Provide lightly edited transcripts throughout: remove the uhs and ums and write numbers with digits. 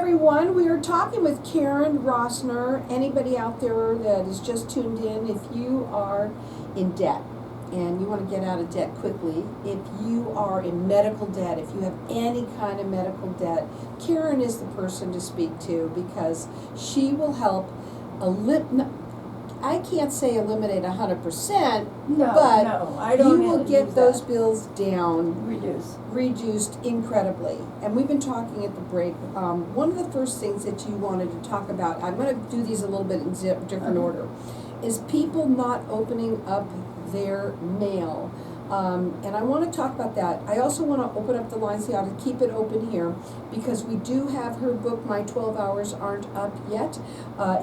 everyone. We are talking with Karen Rossner. Anybody out there that is just tuned in, if you are in debt and you want to get out of debt quickly, if you are in medical debt, if you have any kind of medical debt, Karen is the person to speak to because she will help I can't say eliminate 100%, but I don't you will get those bills down, reduced incredibly. And we've been talking at the break. One of the first things that you wanted to talk about, I'm going to do these a little bit in different order, is people not opening up their mail. And I want to talk about that. I also want to open up the lines. We ought to keep it open here because we do have her book, My 12 Hours Aren't Up Yet,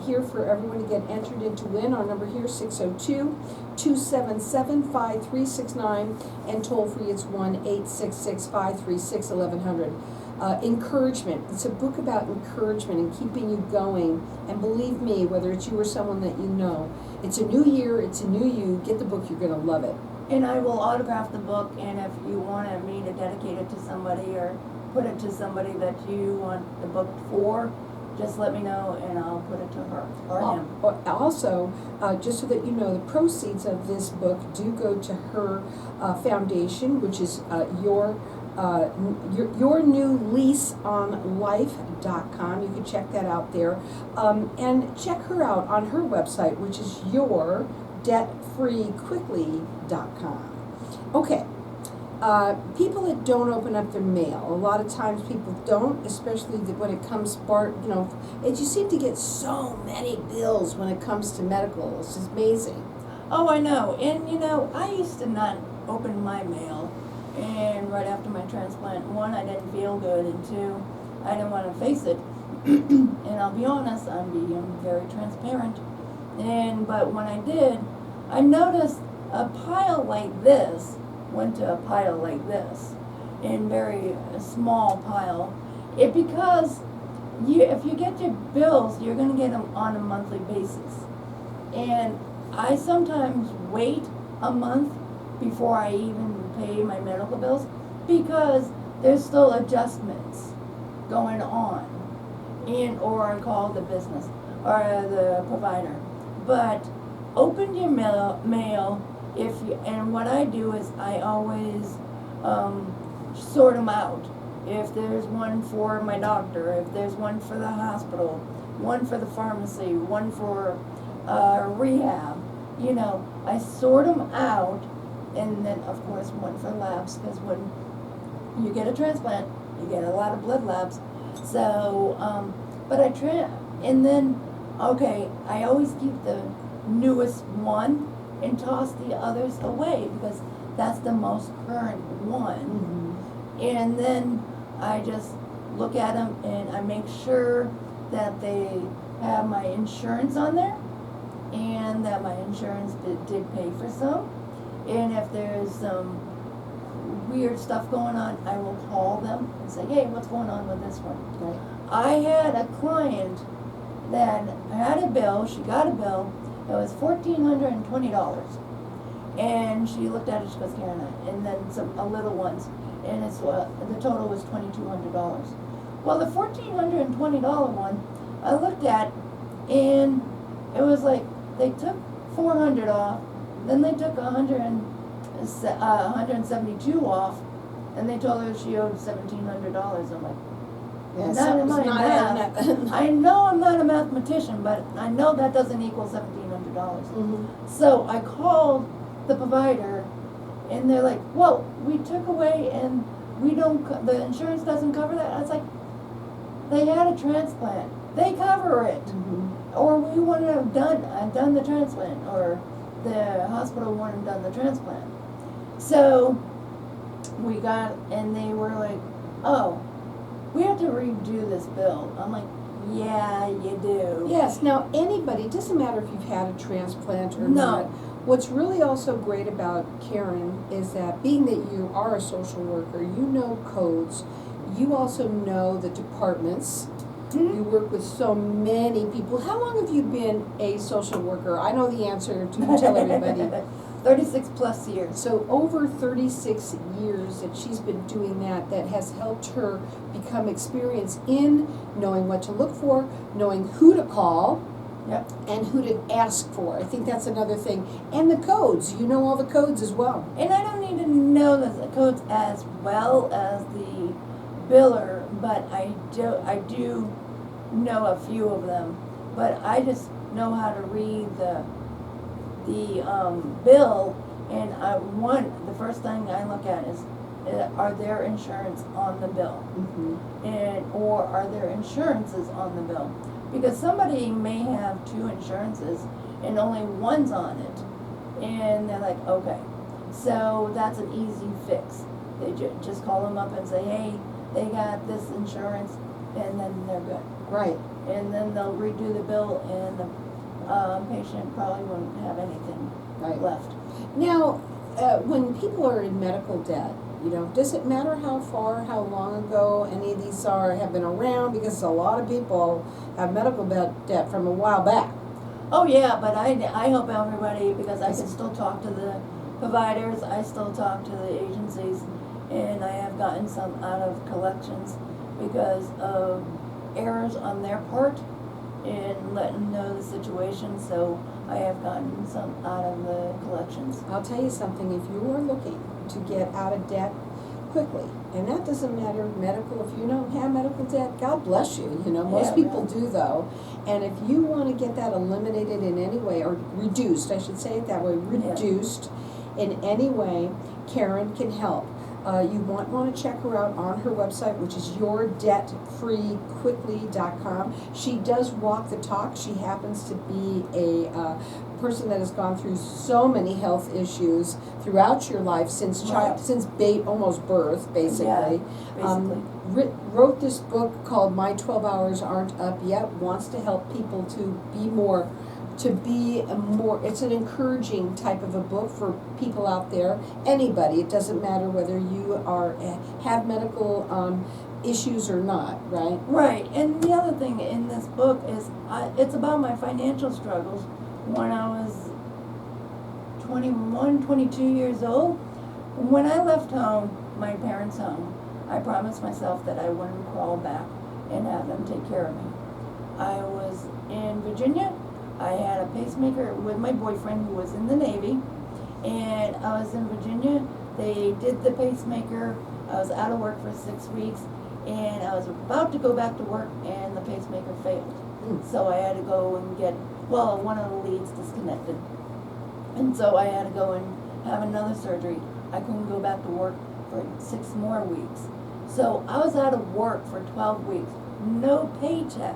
here for everyone to get entered in to win. Our number here, 602-277-5369, and toll free it's 1-866-536-1100. Encouragement. It's a book about encouragement and keeping you going. And believe me, whether it's you or someone that you know, it's a new year, it's a new you. Get the book, you're going to love it. And I will autograph the book, and if you want me to dedicate it to somebody or put it to somebody that you want the book for, just let me know and I'll put it to her or him. Also, just so that you know, the proceeds of this book do go to her foundation, which is your new lease on life.com. You can check that out there. And check her out on her website, which is yourdebtfreequickly.com. Okay. People that don't open up their mail, a lot of times people don't, especially when it comes you seem to get so many bills when it comes to medical. It's just amazing. Oh, I know. And I used to not open my mail. And right after my transplant, one, I didn't feel good, and two, I didn't want to face it. And I'll be honest, I'm being very transparent. But when I did, I noticed a pile like this went to a pile like this, in very small pile. Because if you get your bills, you're going to get them on a monthly basis. And I sometimes wait a month before I even pay my medical bills because there's still adjustments going on, or I call the business or the provider. But open your mail and what I do is I always sort them out. If there's one for my doctor, if there's one for the hospital, one for the pharmacy, one for rehab, I sort them out. And then, of course, one for labs, because when you get a transplant, you get a lot of blood labs. So, but I always keep the newest one and toss the others away because that's the most current one. Mm-hmm. And then I just look at them and I make sure that they have my insurance on there and that my insurance did pay for some. And if there's some weird stuff going on, I will call them and say, hey, what's going on with this one? Right. I had a client that had a bill, she got a bill, it was $1,420. And she looked at it, she goes, Karen, and then a little ones, and the total was $2,200. Well, the $1,420 one, I looked at, and it was like, they took $400 off, then they took $172 off, and they told her she owed $1,700. I'm like, not in my math. I know I'm not a mathematician, but I know that doesn't equal $1,700. Mm-hmm. So I called the provider, and they're like, well, we took away, and the insurance doesn't cover that. I was like, they had a transplant. They cover it. Mm-hmm. Or we wouldn't have done the transplant, or the hospital wouldn't have done the transplant. So we and they were like, oh, we have to redo this bill. I'm like, yeah, you do. Yes. Now, anybody, it doesn't matter if you've had a transplant or not. What's really also great about Karen is that being that you are a social worker, you know codes, you also know the departments. Mm-hmm. You work with so many people. How long have you been a social worker? I know the answer to tell everybody. 36 plus years. So over 36 years that she's been doing that, that has helped her become experienced in knowing what to look for, knowing who to call, Yep. and who to ask for. I think that's another thing. And the codes, you know all the codes as well. And I don't need to know the codes as well as the biller, but I do know a few of them. But I just know how to read the bill, and the first thing I look at is, are there insurance on the bill? Mm-hmm. Or are there insurances on the bill? Because somebody may have two insurances and only one's on it, and they're like, okay, so that's an easy fix. They just call them up and say, hey, they got this insurance, and then they're good. Right. And then they'll redo the bill, and the patient probably won't have anything Right. left. Now, when people are in medical debt, you know, does it matter how far, how long ago any of these have been around? Because a lot of people have medical debt from a while back. Oh yeah, but I help everybody because I can still talk to the providers, I still talk to the agencies, and I have gotten some out of collections because of errors on their part in letting them know the situation, so I have gotten some out of the collections. I'll tell you something, if you are looking to get out of debt quickly, and that doesn't matter medical, if you don't have medical debt, God bless you, you know, most Yeah, people really. do though. And if you want to get that eliminated in any way, or reduced, I should say it that way, reduced in any way, Karen can help. You want to check her out on her website, which is yourdebtfreequickly.com. She does walk the talk. She happens to be a person that has gone through so many health issues throughout your life since almost birth, basically. Yeah, basically. Wrote this book called My 12 Hours Aren't Up Yet. Wants to help people to be more. It's an encouraging type of a book for people out there, anybody. It doesn't matter whether you have medical issues or not, right? Right, and the other thing in this book is it's about my financial struggles when I was 21, 22 years old. When I left home, my parents' home, I promised myself that I wouldn't crawl back and have them take care of me. I was in Virginia. I had a pacemaker with my boyfriend who was in the Navy, and I was in Virginia. They did the pacemaker. I was out of work for 6 weeks, and I was about to go back to work, and the pacemaker failed. So I had to go and get, one of the leads disconnected. And so I had to go and have another surgery. I couldn't go back to work for 6 more weeks. So I was out of work for 12 weeks, no paycheck.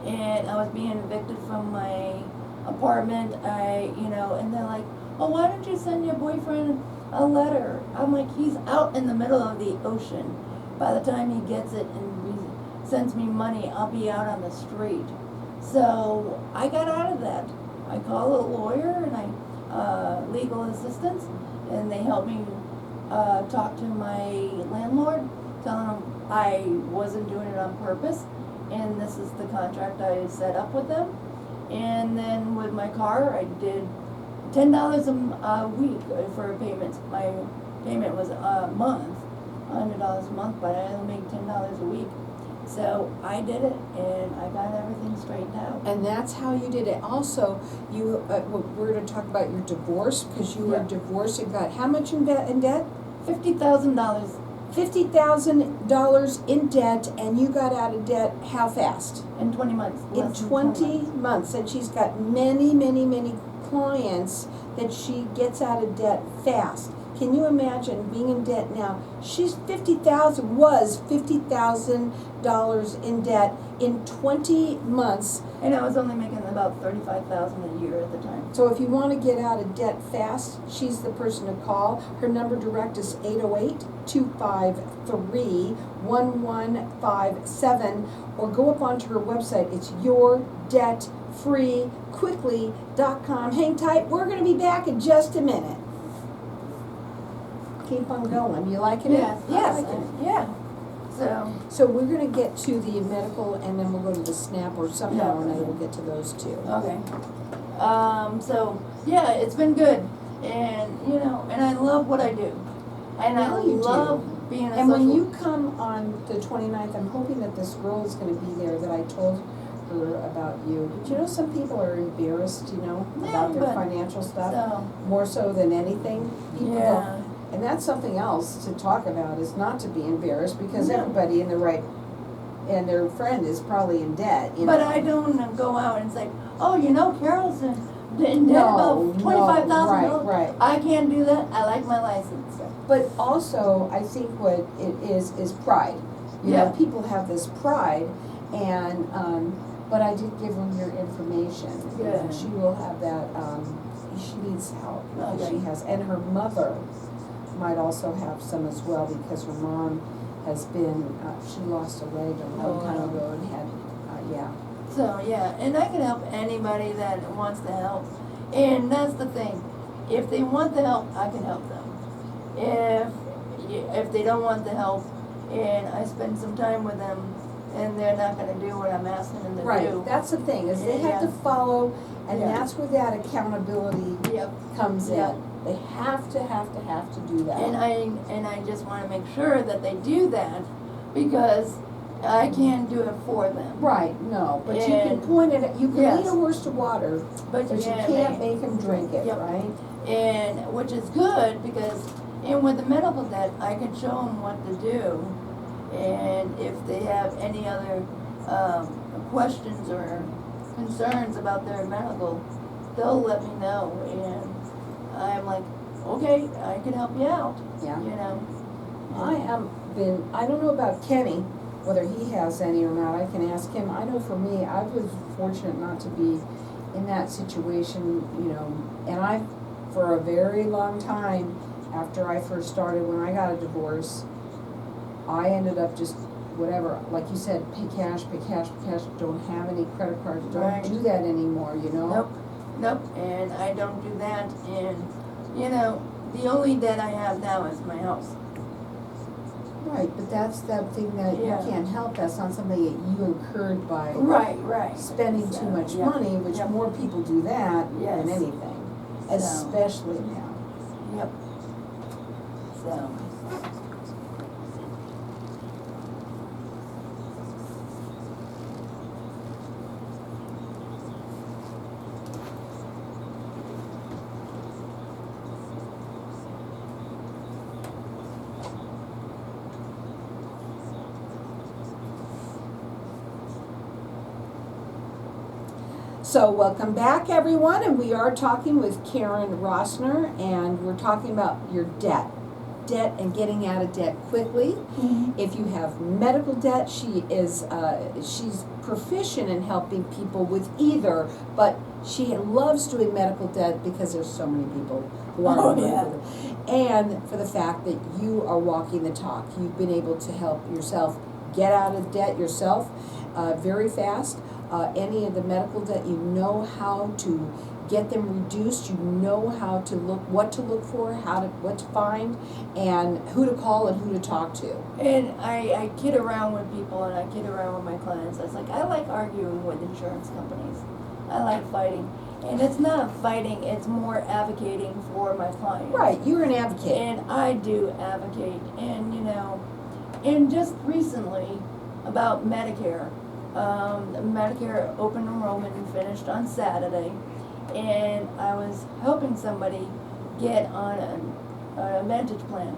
And I was being evicted from my apartment. And they're like, oh, why don't you send your boyfriend a letter? I'm like, he's out in the middle of the ocean. By the time he gets it and sends me money, I'll be out on the street. So I got out of that. I called a lawyer and legal assistance, and they helped me talk to my landlord, telling him I wasn't doing it on purpose, and this is the contract I set up with them. And then with my car, I did $10 a week for payments. My payment was a month, $100 a month, but I only made $10 a week. So I did it, and I got everything straightened out. And that's how you did it. Also, we're going to talk about your divorce, because you were divorced and got how much in debt? $50,000. $50,000 in debt, and you got out of debt how fast? In 20 months. In 20 months. And she's got many, many, many clients that she gets out of debt fast. Can you imagine being in debt now? Was $50,000 in debt in 20 months. And I was only making about $35,000 a year at the time. So if you want to get out of debt fast, she's the person to call. Her number direct is 808-253-1157, or go up onto her website. It's yourdebtfreequickly.com. Hang tight. We're going to be back in just a minute. Keep on going. You liking it? Yes, I like it. yeah. So we're going to get to the medical, and then we'll go to the SNAP, or somehow or another we'll get to those two. Okay. It's been good. And, you know, and I love what I do. And I Well, you do. love being a And when social- you come on the 29th, I'm hoping that this girl is gonna be there that I told her about you. But you know, some people are embarrassed, you know, about their but- financial stuff, So, more so than anything. People don't. yeah, And that's something else to talk about, is not to be embarrassed, because No. everybody in the right, and their friend is probably in debt, you know. but I don't go out and say, oh, you know, Carol's in debt No, about no, $25,000. right. I can't do that, I like my license. But also, I think what it is pride. You know, Yeah. people have this pride, and, but I did give her your information. Good. And she will have that, she needs help, because Okay. she has, and her mother might also have some as well, because her mom has been, she lost a leg a long Oh, time wow. ago and had, yeah. So, yeah, and I can help anybody that wants to help. And that's the thing, if they want the help, I can help them. If they don't want the help, and I spend some time with them, and they're not gonna do what I'm asking them to do. Right, that's the thing, is they have to Yeah. follow, and Yeah. that's where that accountability Yep. comes in. Yeah. They have to do that. And I just wanna make sure that they do that, because I can't do it for them. Right, no, but you can And- point it at, you can lead Yes. a horse to water, But but you can't make him drink it, Yep. right? And, which is good, because, and with the medical debt, I can show them what to do. And if they have any other, questions or concerns about their medical, they'll let me know, and I'm like, okay, I can help you out, Yeah. you know? I don't know about Kenny, whether he has any or not, I can ask him. I know for me, I was fortunate not to be in that situation, you know, and for a very long time, after I first started, when I got a divorce, I ended up just, whatever, like you said, pay cash, don't have any credit cards, don't Right. do that anymore, you know? Nope, and I don't do that, and, you know, the only debt I have now is my house. Right, but that's that thing that you Yeah. can't help, that's not something that you incurred by Right. spending So, too much yeah. money, which Yep. more people do that Yes. than anything, So. especially now. Yep. So. So welcome back, everyone, and we are talking with Karen Rossner, and we're talking about your debt and getting out of debt quickly. If you have medical debt, she's proficient in helping people with either, but she loves doing medical debt because there's so many people who are in medical debt. And for the fact that you are walking the talk, you've been able to help yourself get out of debt yourself very fast. Any of the medical debt, you know how to get them reduced, you know how to look, what to look for, what to find, and who to call and who to talk to. And I kid around with people, and I kid around with my clients. I was like, I like arguing with insurance companies. I like fighting. And it's not fighting, it's more advocating for my clients. Right, you're an advocate. And I do advocate, and you know, and just recently about Medicare. Medicare open enrollment finished on Saturday, and I was helping somebody get on a Advantage plan,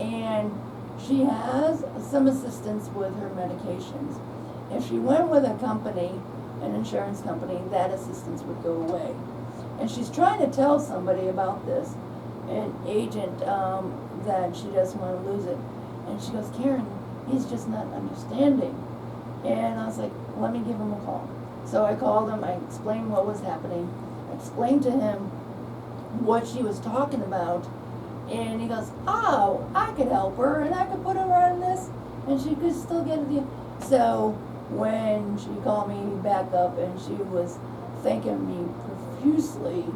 and she has some assistance with her medications. If she went with a company, an insurance company, that assistance would go away. And she's trying to tell somebody about this, an agent, that she doesn't want to lose it. And she goes, Karen, he's just not understanding. And I was like, let me give him a call. So I called him, I explained what was happening, I explained to him what she was talking about, and he goes, oh, I could help her, and I could put her on this, and she could still get a deal. So when she called me back up, and she was thanking me profusely,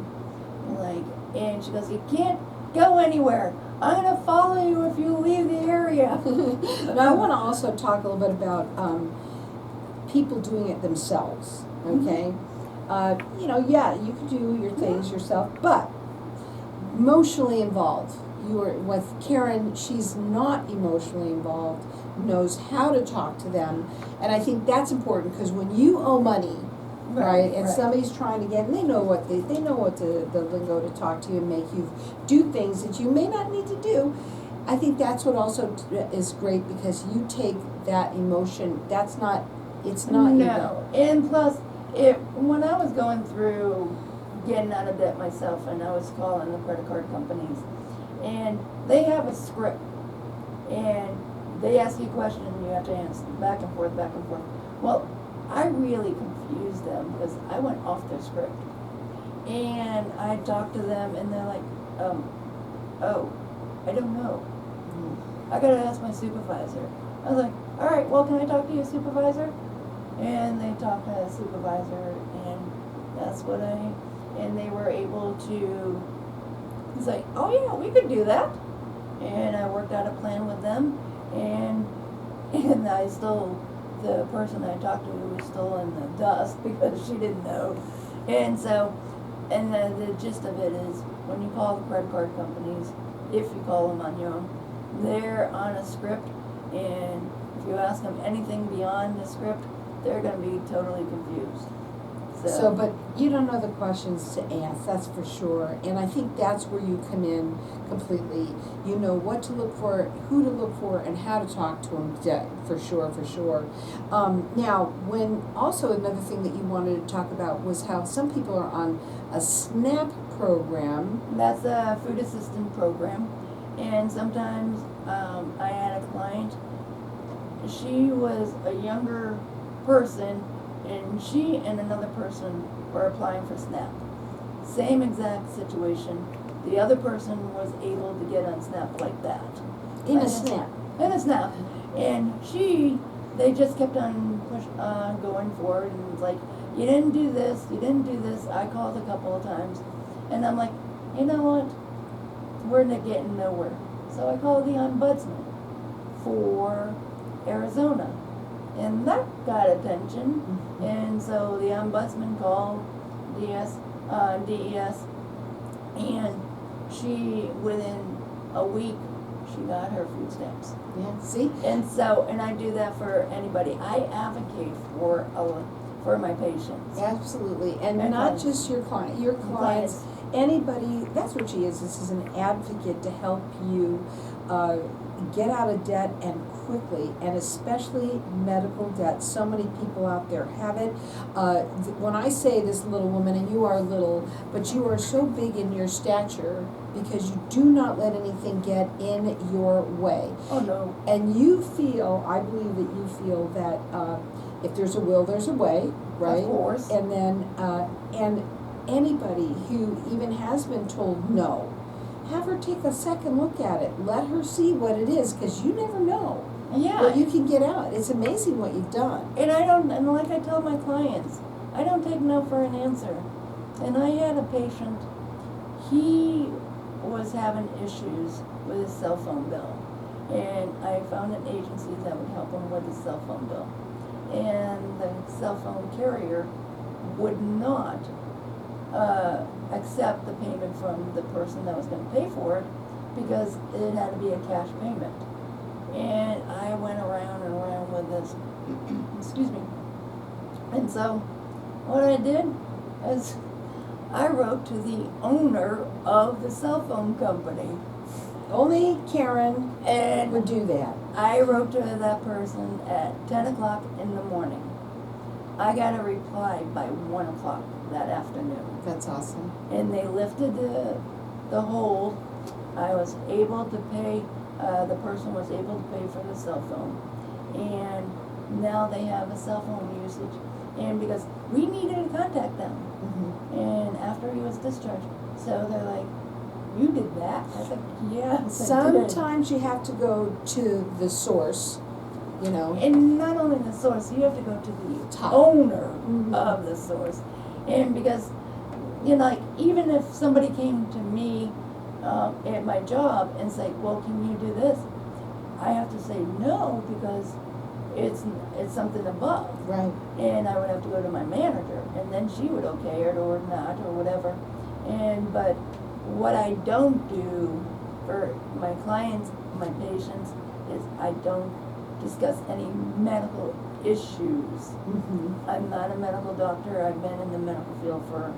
and she goes, you can't go anywhere. I'm gonna follow you if you leave the area. Now, I want to also talk a little bit about people doing it themselves, okay? You know, yeah, you can do your things yourself, but emotionally involved. You are with Karen, she's not emotionally involved, knows how to talk to them, and I think that's important, because when you owe money, right, and somebody's trying to get, and they know what the lingo to talk to you and make you do things that you may not need to do. I think that's what also is great, because you take that emotion, it's not No, and plus, when I was going through getting out of debt myself, and I was calling the credit card companies, and they have a script, and they ask you a question, and you have to answer back and forth, back and forth. Well, I really confused them, because I went off their script, and I talked to them, and they're like, oh, I don't know. I gotta ask my supervisor. I was like, all right, well, can I talk to your supervisor? And they talked to the supervisor, and that's what and they were able to, it's like, oh yeah, we could do that. And I worked out a plan with them, and I still, the person I talked to was still in the dust because she didn't know. And so, and the gist of it is, when you call the credit card companies, if you call them on your own, they're on a script, and if you ask them anything beyond the script, they're going to be totally confused. So, but you don't know the questions to ask, that's for sure, and I think that's where you come in completely. You know what to look for, who to look for, and how to talk to them, for sure. Now, also another thing that you wanted to talk about was how some people are on a SNAP program. That's a food assistance program, and sometimes I had a client, she was a younger person, and she and another person were applying for SNAP. Same exact situation. The other person was able to get on SNAP like that. In a SNAP. In a SNAP. And they just kept on going forward, and it's like, you didn't do this, you didn't do this. I called a couple of times, and I'm like, you know what? We're not getting nowhere. So I called the ombudsman for Arizona, and that got attention. And so the ombudsman called DES, and she, within a week, she got her food stamps. Yeah, see? And I do that for anybody. I advocate for my patients. Absolutely, and not just your clients, anybody, that's what she is. This is an advocate to help you get out of debt, and quickly, and especially medical debt. So many people out there have it. When I say this little woman, and you are little, but you are so big in your stature because you do not let anything get in your way. Oh no. And you feel, I believe that you feel that if there's a will, there's a way, right? Of course. And then, and anybody who even has been told no, have her take a second look at it. Let her see what it is, because you never know. Yeah. But you can get out. It's amazing what you've done. And like I tell my clients, I don't take no for an answer. And I had a patient, he was having issues with his cell phone bill. And I found an agency that would help him with his cell phone bill. And the cell phone carrier would not accept the payment from the person that was going to pay for it, because it had to be a cash payment. And I went around and around with this, excuse me. And so what I did is I wrote to the owner of the cell phone company. Only Karen And would do that. I wrote to that person at 10 o'clock in the morning. I got a reply by 1 o'clock that afternoon. That's awesome. And they lifted the hold. I was able to pay, the person was able to pay for the cell phone. And now they have a cell phone usage. And because we needed to contact them. Mm-hmm. And after he was discharged, so they're like, you did that? I was like, yes, I did. Sometimes you have to go to the source, you know. And not only the source, you have to go to the Top. owner Mhm. of the source. And because, you know, like, even if somebody came to me at my job and say, well, can you do this? I have to say no, because it's something above. Right. And I would have to go to my manager, and then she would okay it or not or whatever. But What I don't do for my clients, my patients, is I don't discuss any medical issues. Mm-hmm. I'm not a medical doctor, I've been in the medical field for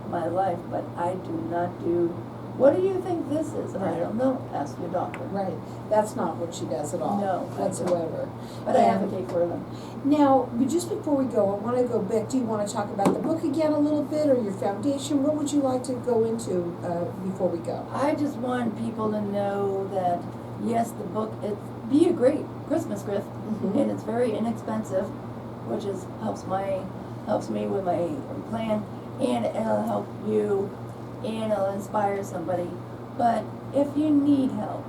my life, but I do not do, what do you think this is? I Right. don't know, ask your doctor. Right, that's not what she does at all. No, I don't. Whatsoever. But I And advocate for them. now, but just before we go, I wanna go back, do you wanna talk about the book again a little bit, or your foundation? What would you like to go into, before we go? I just want people to know that, yes, the book, be a great Christmas gift, Mhm. and it's very inexpensive, which helps me with my plan, and it'll help you, and it'll inspire somebody. But if you need help,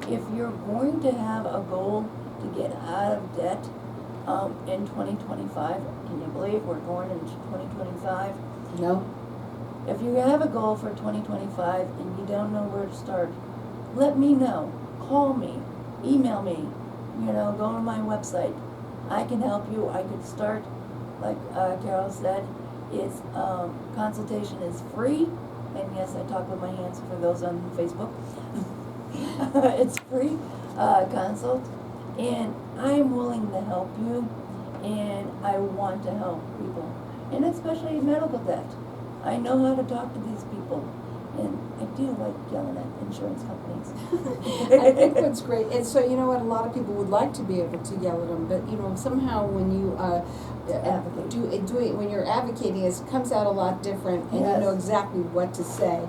if you're going to have a goal to get out of debt, in 2025, can you believe we're going into 2025? No? If you have a goal for 2025 and you don't know where to start, let me know. Call me, email me, go on my website. I can help you. I could start, like Carol said, consultation is free. And yes, I talk with my hands for those on Facebook. It's free consult. And I'm willing to help you, and I want to help people. And especially medical debt. I know how to talk to these people, and I do like yelling at insurance companies. I think that's great, and so, you know what, a lot of people would like to be able to yell at them, but, somehow when you, Advocate. when you're advocating, it comes out a lot different, and you Yes. know exactly what to say.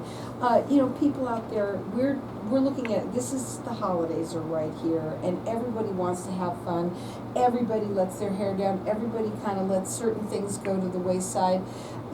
People out there, we're looking at, this is, the holidays are right here, and everybody wants to have fun, everybody lets their hair down, everybody kind of lets certain things go to the wayside.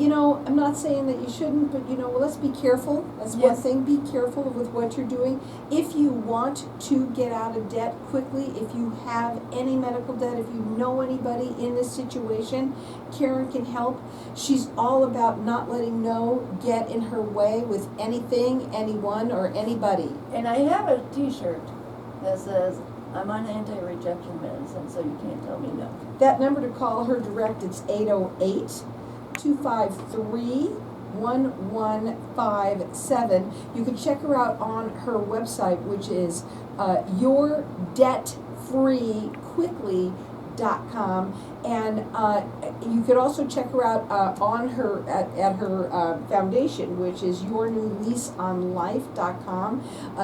I'm not saying that you shouldn't, but let's be careful. That's one Yes. thing. Be careful with what you're doing. If you want to get out of debt quickly, if you have any medical debt, if you know anybody in this situation, Karen can help. She's all about not letting no get in her way with anything, anyone, or anybody. And I have a T-shirt that says, I'm on anti-rejection medicine, so you can't tell me no. That number to call her direct, it's 808-253-1157. You can check her out on her website, which is yourdebtfreequickly.com, and you could also check her out on her at her foundation, which is yournewleaseonlife.com.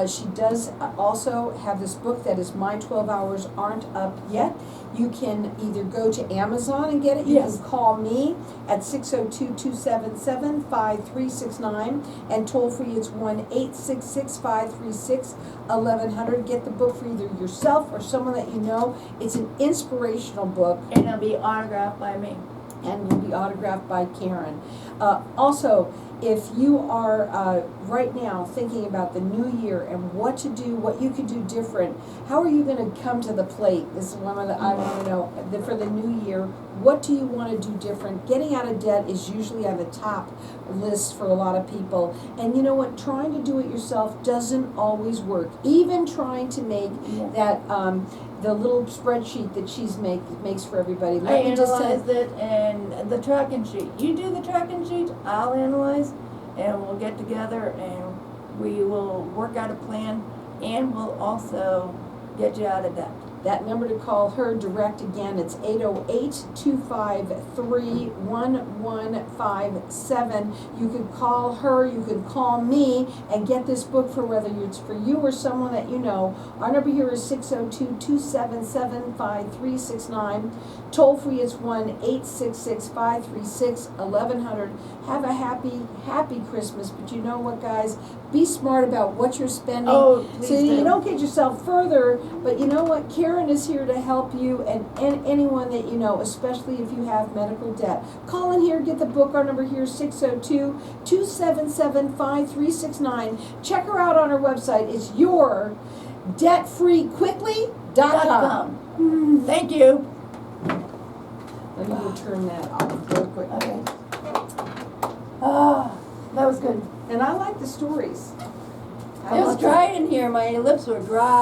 She does also have this book that is My 12 Hours Aren't Up Yet. You can either go to Amazon and get it. You Yes. can call me at 602-277-5369, and toll free it's 1-866-536-1100. Get the book for either yourself or someone that you know. It's an inspirational book, And it'll be autographed by me. and will be autographed by Karen. Also, if you are right now thinking about the new year and what to do, what you could do different, how are you going to come to the plate? This is one of the, I want to know, for the new year, what do you want to do different? Getting out of debt is usually on the top list for a lot of people. And you know what? Trying to do it yourself doesn't always work. Even trying to make that the little spreadsheet that she's makes for everybody. I Let me just say, analyzed it, and the tracking sheet. You do the tracking sheet, I'll analyze, and we'll get together and we will work out a plan, and we'll also get you out of debt. that number to call her direct again, it's 808-253-1157. You could call her, you could call me, and get this book for whether it's for you or someone that you know. Our number here is 602-277-5369. Toll free is 1-866-536-1100. Have a happy Christmas, but you know what, guys? Be smart about what you're spending. Oh, please so you do. don't get yourself further, but you know what? Karen is here to help you, and anyone that you know, especially if you have medical debt. Call in here, get the book. Our number here is 602-277-5369. Check her out on her website. It's yourdebtfreequickly.com. Thank you. Let me go turn that off real quick. Okay. Ah, that was good. And I like the stories. It was dry in here, my lips were dry.